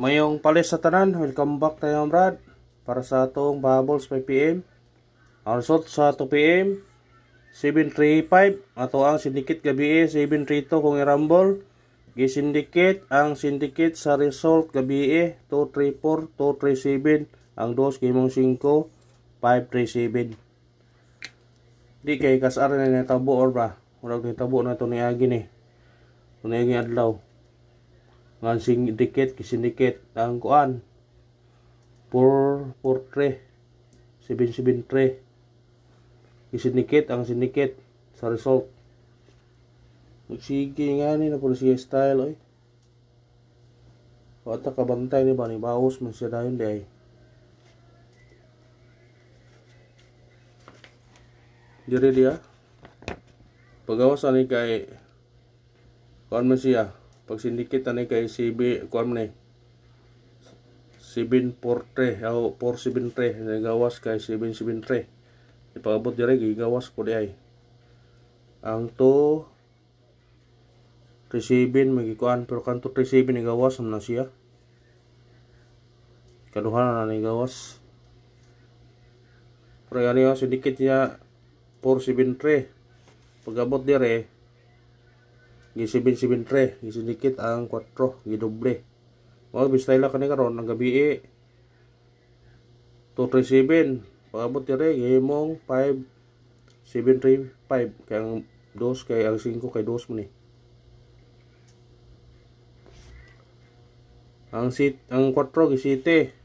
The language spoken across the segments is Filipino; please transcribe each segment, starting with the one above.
Mayong palis sa tanan, welcome back tayo Brad para sa atong bubbles 5pm. Ang result sa 2pm 735 ato ang syndicate gabi 732 kung i-rumble. Gi-syndicate ang syndicate sa result gabi 234 237 ang dos kimong 5 537. Di kay kasar na natabo or ba? Murag natabo na to niagi ni. Niagi adlaw. Ngan syndicate ki-syndicate ang kuan 443 773 ki-syndicate ang syndicate sa result. Sige nga ni na po siya style oy. Wata kabantay ni ba ni bawas man siya dayon di ay. Dire dia. Pagawas ani kay kuan man siya. Pag syndicate ani kay CB kuan man 743 o 473 nagawas kay 773. Ipabot dire gigawas ko di ay. Ang to 37 magikuan pero kanto 37 ni gawas na siya. Kaduhan na ni gawas. Pero yan yung syndicate niya 473. Pagabot dire gi 773 gi-syndicate ang 4 gidoble. Mo bistayla kani karon ang gabi 237 pagabot dire gihimong 5735 kay ang 2 kay ang 5 kay 2 mo ni. Ang 4 gisite.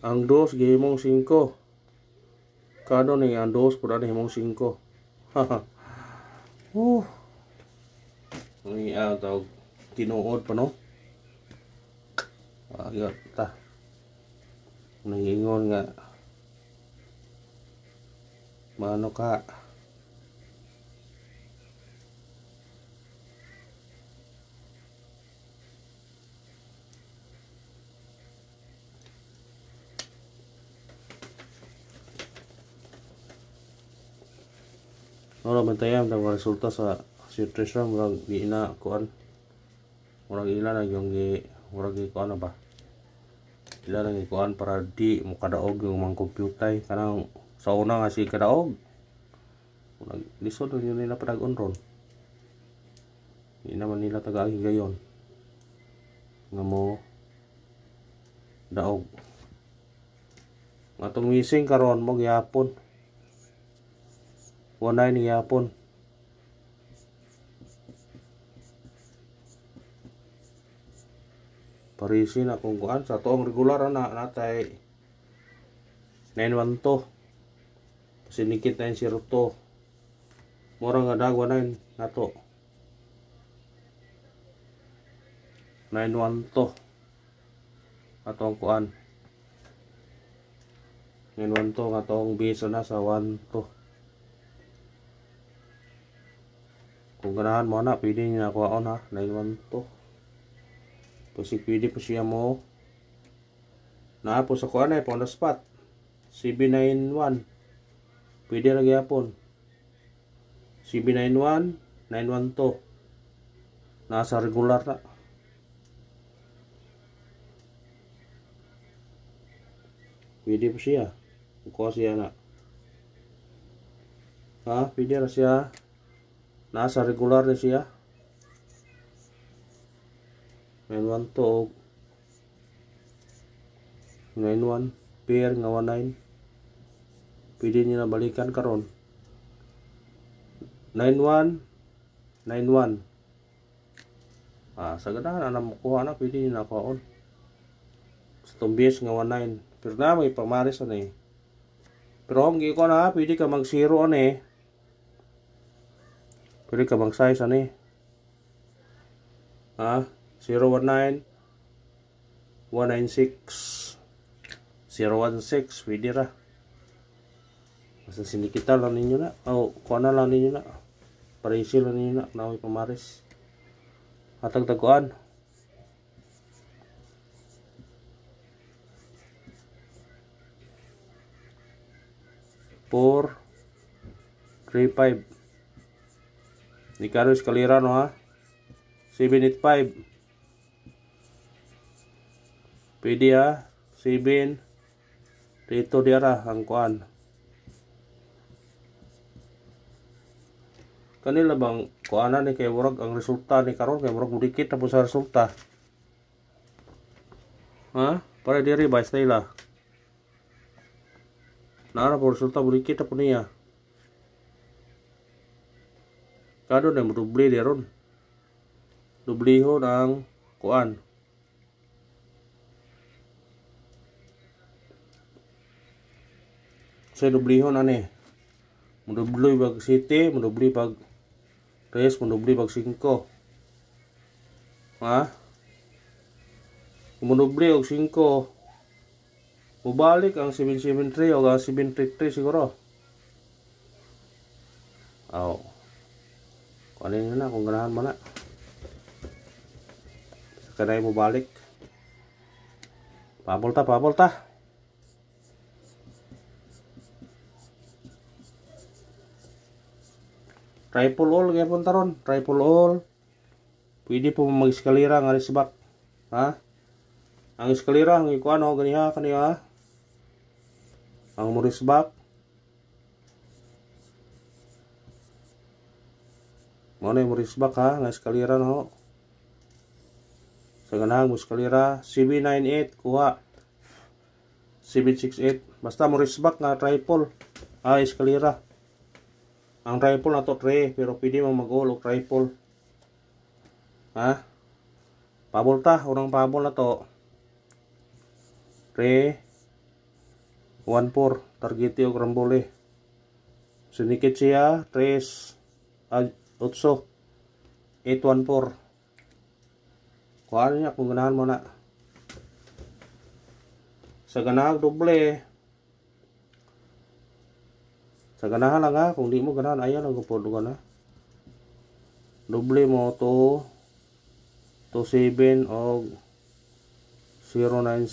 Ang 2 gihimong 5. Kano ni ang 2 pud ani himong 5. Haha. Ni tawag tinuod pa no. Ayot ta. Nangingon nga. Mano ka? Wala bantayan ang resulta sa sutresyon murag di ina kuan. Murag ila na yung murag kuan ba. Ila na kuan para di mo kadaog yung mga kompyutay kanang sa una nga si kadaog. Murag lisod yun nila padagon ron. Di naman nila tagaagi gayon. Nga mo daog. Atong missing karon mo gyapon. 19 ni yapon. Parisin akong kuan sa toong regular na natay 912. Sinikit 902. Mura nga dagwa 9 nato. 912. Atong kuan. 912 atong bisa na sa 12. Kung ganahan mo na, pwede nyo na kuhaon ha. 912. Kasi pwede po siya mo. Naapo sa kuhaan ay on the spot. CB91. Pwede lagi hapon. CB91, 912. Nasa regular na. Pwede po siya. Kuha siya na. Ha? Pwede na siya. Nasa regular na siya. 912 91 pair nga 19. Pwede niyo na balikan karon. 91 91. Sa ganahan ana mo kuha na pwede niyo na kuhaon. Sa tumbis nga 19. Pero na may pamaris ani. Pero ang gi ko na pwede ka mag 0 ani. Pwede ka bang size ani? 019 196 016 pwede ra. Basta sinikita lang ninyo na. Kuha na lang ninyo na. Parisil lang ninyo na. Naway pamaris. Hatag taguan. Four 3-5. Ni Carlos Calirano ha. 785. Pwede ha. 7 dito diara ang kuan. Kanila bang kuanan ni kay murag ang resulta ni karon kay murag mudikit na po sa resulta. Ha? Para diri ba style. Nara po resulta mudikit na po niya. Kado na mudubli diron. Dublihon ang kuan. Sa dublihon ani. Mudubli bag 7, mudubli bag 3, mudubli bag 5. Ha? Mudubli og 5. Mubalik ang 773 o 733 siguro. Aw. Kunin na kung ganahan mo na. Kanay mo balik. Pabol ta. Triple all kaya punta ron. Triple all. Pwede po mag-eskalira nga risbak. Ha? Ang eskalira, ang ikuan o ganiha kaniya. Ang murisbak. Muna yung murisbak ha. Nga eskalira na ho. Sa ganahang eskalira. 798 kuha. 768. Basta murisbak nga triple. Eskalira. Ang triple na to 3, pero pwede mo mag-all o triple. Ha? Pabol ta, unang pabol na to. 3, 1-4, targeti o grambole. Sinikit siya, 3, 8, 8-1-4. Kuhaan niya kung ganahan mo na. Sa ganahang doble. Sa ganahan lang ha, kung di mo ganahan, ayan ang gupodo ka na. Doble mo to 27 o 090.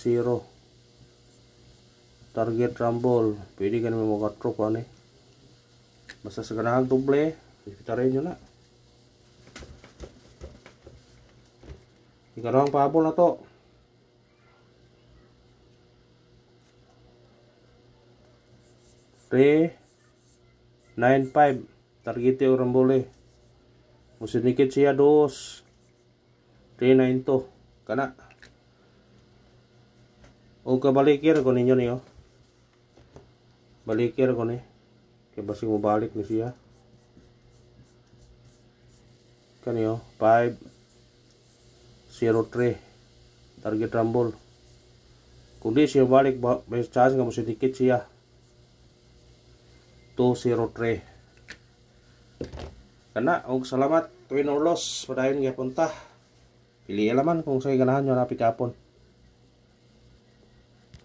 Target rumble. Pwede ka naman mag-atro ko ano. Basta sa ganahan doble, ipitarin nyo na. Ikarang pabol na to. Pre 9-5 targete o rambole. Musinikit siya 2 3-9 to kana. O kabalikir ko ninyo niyo. Balikir ko ni. Kaya basi mo balik ni siya. Kaniyo 5-0-3 target rumble. Kung di siya balik may chance nga musinikit siya 203. Kana og salamat tuwin ulos padayon gyapon ta. Pili alaman kung say ganahan nyo na pikapon.